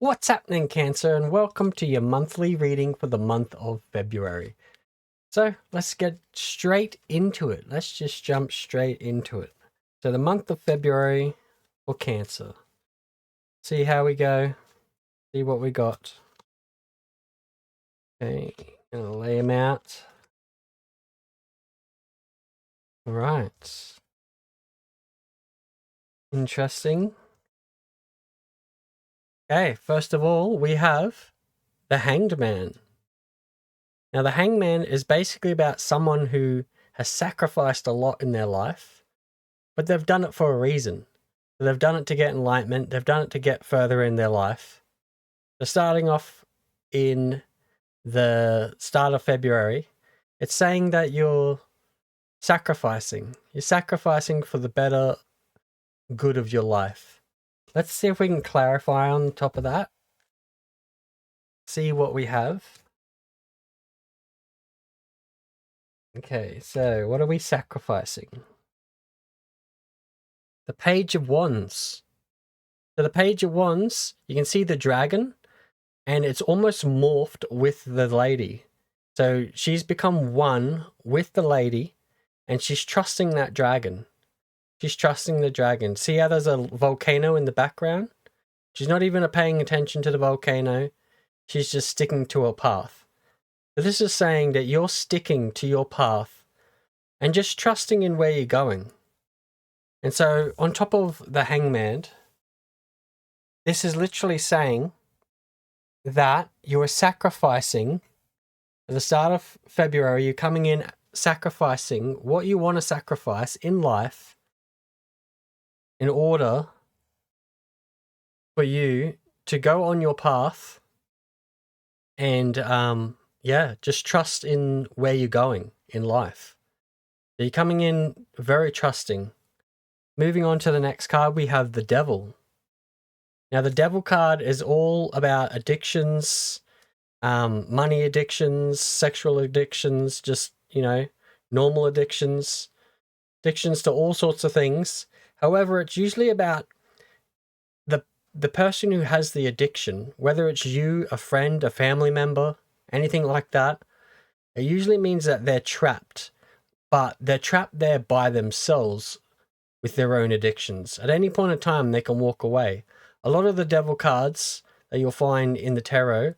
What's happening, Cancer, and welcome to your monthly reading for the month of February. So let's get straight into it. Let's just jump straight into it. So the month of February for Cancer. See how we go. See what we got. Okay, gonna lay them out. All right. Interesting. Okay, first of all, we have the Hanged Man. Now, the Hangman is basically about someone who has sacrificed a lot in their life, but they've done it for a reason. They've done it to get enlightenment. They've done it to get further in their life. So starting off in the start of February, it's saying that you're sacrificing. You're sacrificing for the better good of your life. Let's see if we can clarify on top of that. See what we have. Okay, so what are we sacrificing? The Page of Wands. So the Page of Wands, you can see the dragon, and it's almost morphed with the lady. So she's become one with the lady, and she's trusting that dragon. She's trusting the dragon. See how there's a volcano in the background? She's not even paying attention to the volcano. She's just sticking to her path. So this is saying that you're sticking to your path and just trusting in where you're going. And so on top of the Hangman, this is literally saying that you are sacrificing at the start of February. You're coming in sacrificing what you want to sacrifice in life in order for you to go on your path and just trust in where you're going in life. So you're coming in very trusting. Moving on to the next card, we have the Devil. Now, the Devil card is all about addictions, money addictions, sexual addictions, just, normal addictions to all sorts of things. However, it's usually about the person who has the addiction, whether it's you, a friend, a family member, anything like that. It usually means that they're trapped, but they're trapped there by themselves with their own addictions. At any point in time, they can walk away. A lot of the Devil cards that you'll find in the tarot,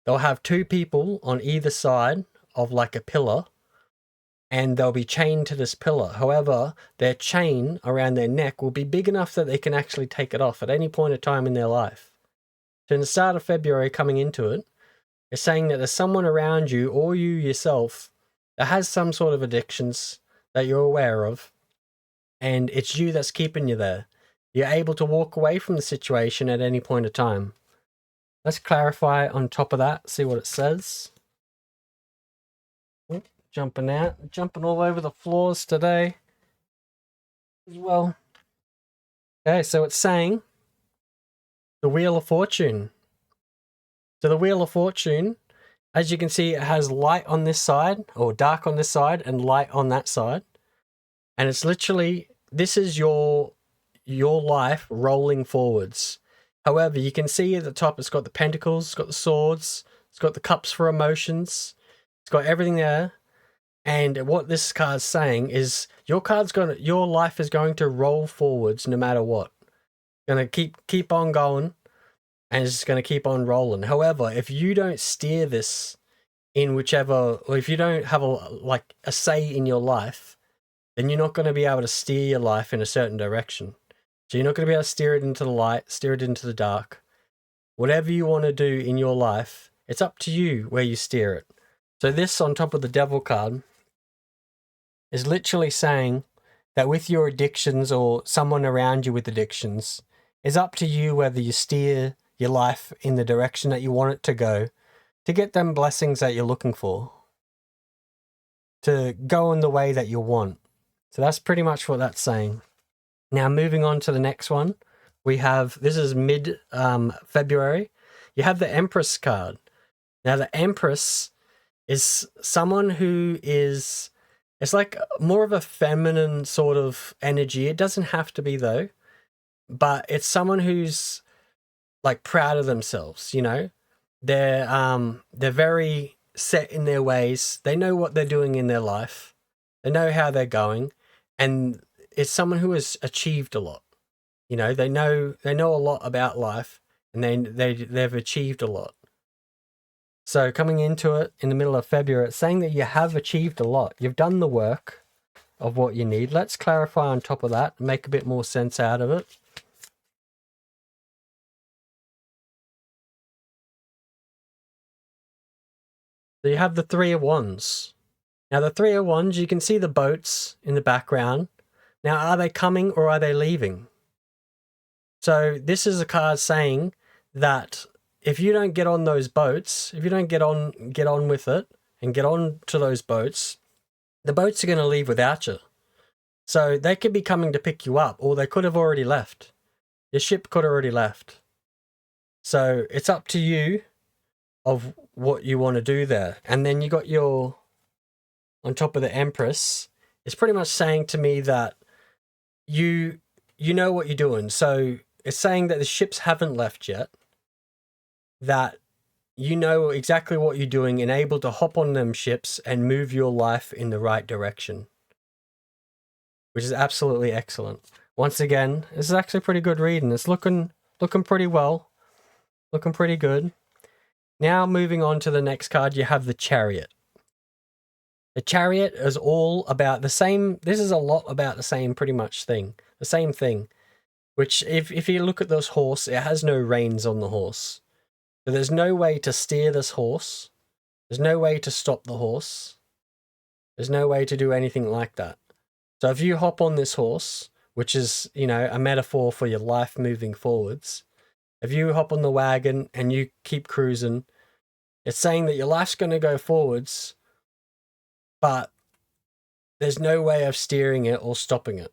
they'll have two people on either side of like a pillar, and they'll be chained to this pillar. However, their chain around their neck will be big enough that they can actually take it off at any point of time in their life. So in the start of February, coming into it, it's saying that there's someone around you or you yourself that has some sort of addictions that you're aware of, and it's you that's keeping you there. You're able to walk away from the situation at any point of time. Let's clarify on top of that, see what it says. Jumping all over the floors today as well. Okay, so it's saying the Wheel of Fortune. So the Wheel of Fortune, as you can see, it has light on this side, or dark on this side, and light on that side. And it's literally, this is your life rolling forwards. However, you can see at the top, it's got the pentacles, it's got the swords, it's got the cups for emotions, it's got everything there. And what this card's saying is your life is going to roll forwards no matter what. Gonna keep on going, and it's going to keep on rolling. However, if you don't steer this in whichever, or if you don't have a say in your life, then you're not going to be able to steer your life in a certain direction. So you're not going to be able to steer it into the light, steer it into the dark. Whatever you want to do in your life, it's up to you where you steer it. So this on top of the Devil card is literally saying that with your addictions or someone around you with addictions, it's up to you whether you steer your life in the direction that you want it to go to get them blessings that you're looking for, to go in the way that you want. So that's pretty much what that's saying. Now, moving on to the next one, we have, this is mid-February, you have the Empress card. Now, the Empress is someone who is, it's like more of a feminine sort of energy. It doesn't have to be, though, but it's someone who's like proud of themselves, you know. They're very set in their ways. They know what they're doing in their life. They know how they're going, and it's someone who has achieved a lot. You know, they know a lot about life, and they've achieved a lot. So coming into it in the middle of February, it's saying that you have achieved a lot. You've done the work of what you need. Let's clarify on top of that, make a bit more sense out of it. So you have the Three of Wands. Now the Three of Wands, you can see the boats in the background. Now, are they coming or are they leaving? So this is a card saying that if you don't get on those boats, if you don't get on with it and get on to those boats, the boats are going to leave without you. So they could be coming to pick you up, or they could have already left. Your ship could have already left. So it's up to you of what you want to do there. And then you got your, on top of the Empress, it's pretty much saying to me that you know what you're doing. So it's saying that the ships haven't left yet, that you know exactly what you're doing and able to hop on them ships and move your life in the right direction, which is absolutely excellent. Once again, this is actually pretty good reading. It's looking pretty well, looking pretty good. Now moving on to the next card, you have the Chariot. The Chariot is all about the same. This is a lot about the same pretty much thing. The same thing. Which, if you look at this horse, it has no reins on the horse. So there's no way to steer this horse. There's no way to stop the horse. There's no way to do anything like that. So if you hop on this horse, which is, you know, a metaphor for your life moving forwards, if you hop on the wagon and you keep cruising, it's saying that your life's going to go forwards, but there's no way of steering it or stopping it.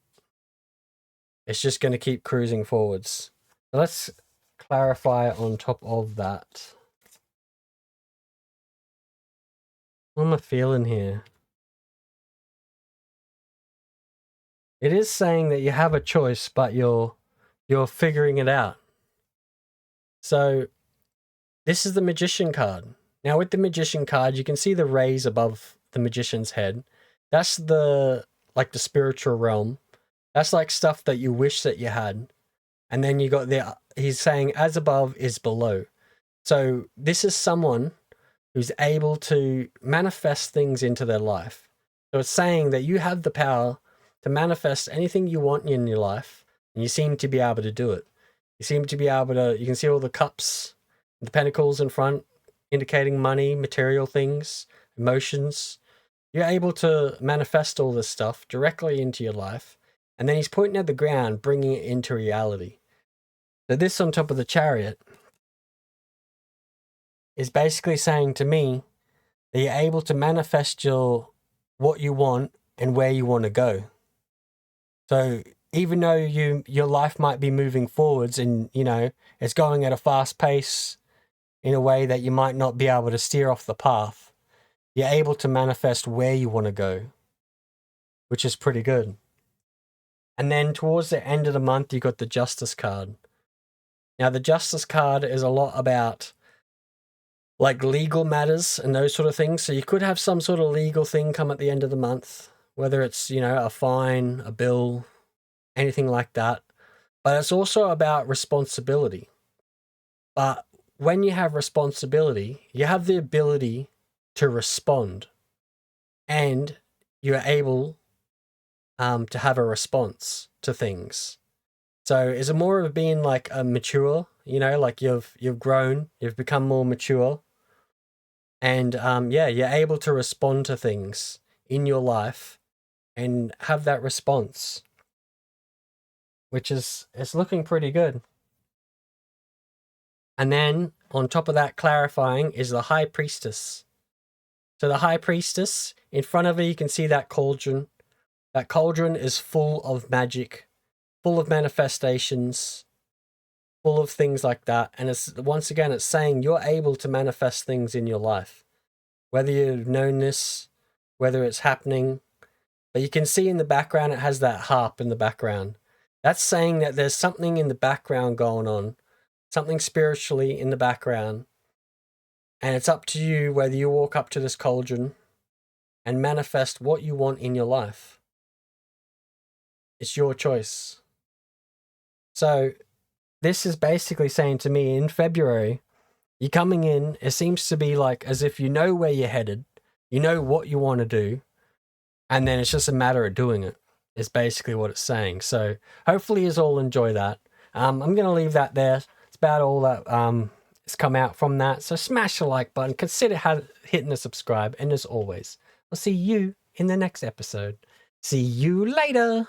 It's just going to keep cruising forwards. So let's clarify on top of that. What am I feeling here? It is saying that you have a choice, but you're figuring it out. So this is the Magician card. Now with the Magician card, you can see the rays above the Magician's head. That's the spiritual realm. That's like stuff that you wish that you had. And then you got he's saying as above is below. So this is someone who's able to manifest things into their life. So it's saying that you have the power to manifest anything you want in your life, and you seem to be able to do it. You seem to be able to, you can see all the cups, the pentacles in front, indicating money, material things, emotions. You're able to manifest all this stuff directly into your life, and then he's pointing at the ground, bringing it into reality. So this on top of the Chariot is basically saying to me that you're able to manifest what you want and where you want to go. So even though your life might be moving forwards and, you know, it's going at a fast pace in a way that you might not be able to steer off the path, you're able to manifest where you want to go, which is pretty good. And then towards the end of the month, you got the Justice card. Now, the Justice card is a lot about like legal matters and those sort of things. So you could have some sort of legal thing come at the end of the month, whether it's, you know, a fine, a bill, anything like that. But it's also about responsibility. But when you have responsibility, you have the ability to respond, and you're able to have a response to things. So is it more of being like a mature, you know, like you've grown, you've become more mature, and yeah, you're able to respond to things in your life and have that response, which is, it's looking pretty good. And then on top of that, clarifying, is the High Priestess. So the High Priestess, in front of her, you can see that cauldron. That cauldron is full of magic, full of manifestations, full of things like that. And it's, once again, it's saying you're able to manifest things in your life, whether you've known this, whether it's happening. But you can see in the background, it has that harp in the background. That's saying that there's something in the background going on something spiritually in the background. And it's up to you whether you walk up to this cauldron and manifest what you want in your life. It's your choice. So this is basically saying to me, in February, you're coming in, it seems to be like as if you know where you're headed, you know what you want to do, and then it's just a matter of doing it, is basically what it's saying. So hopefully you all enjoy that. I'm going to leave that there. It's about all that has come out from that. So smash the like button, consider hitting the subscribe, and as always, I'll see you in the next episode. See you later.